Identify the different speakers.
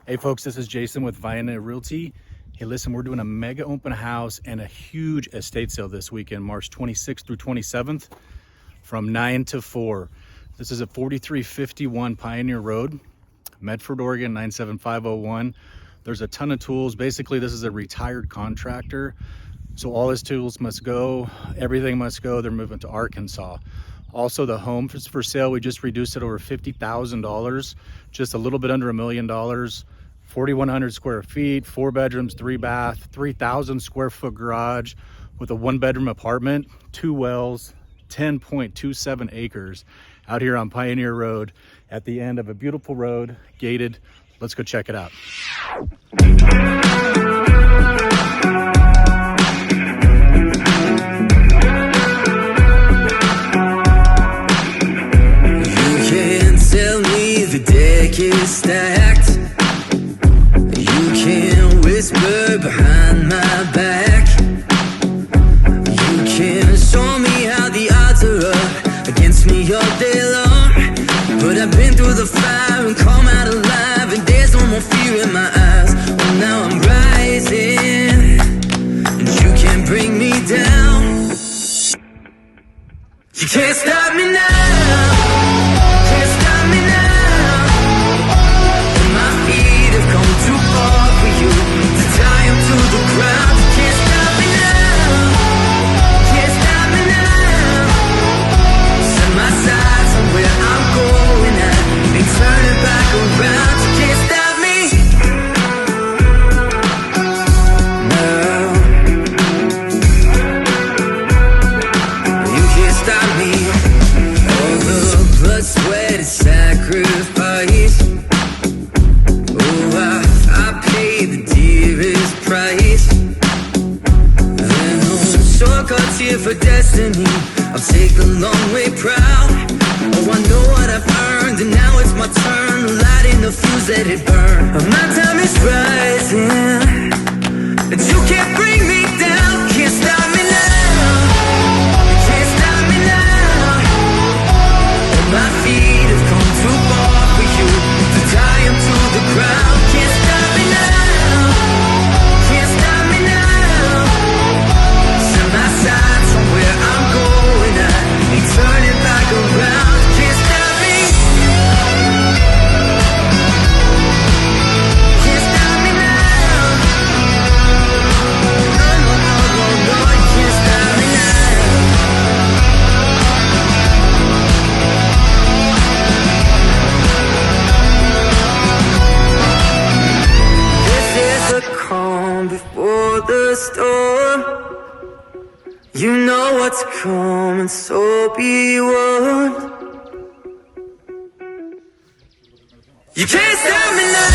Speaker 1: Hey folks, this is Jason with VNRE Realty. Hey listen, we're doing a mega open house and a huge estate sale this weekend, March 26th through 27th from 9 to 4. This is at 4351 Pioneer Road, Medford, Oregon, 97501. There's a ton of tools. Basically, this is a retired contractor. So all his tools must go, everything must go. They're moving to Arkansas. Also, the home is for sale. We just reduced it over $50,000, just a little bit under $1 million. 4,100 square feet, 4 bedrooms, 3 bath, 3,000 square foot garage with a 1-bedroom apartment, 2 wells, 10.27 acres out here on Pioneer Road at the end of a beautiful road, gated. Let's go check it out.
Speaker 2: You can't tell me the deck is stacked. You can't whisper behind my back. You can't show me how the odds are up against me all day long. But I've been through the fire and come out alive, and there's no more fear in my eyes. Oh, now I'm rising, and you can't bring me down. You can't stop me now. Can't stop me now. And my feet have come too far for you to tie them to the ground. You can't stop me now. Can't stop me now. Set my sights on where I'm going at and turn it back around. You can't stop me now. You can't stop me. All the blood, sweat, and sacrifice. Oh, I paid the dearest price. There no shortcuts here for destiny. I'll take the long way proud. Oh, I know what I've earned, and now it's my turn. Lighting the fuse, let it burn. My time is rising, and you can't bring me down. Can't stop me now. You can't stop me now. And my feet have come too far for you to tie them to the ground. Can't stop me now. Can't stop me now. Set my sights on where I'm going at and turn it back around. Can't stop me. Can't stop me now. No, no, no, no, no, you can't stop me now. This is the calm before the storm. You know what's coming, so be warned. You can't stop me now.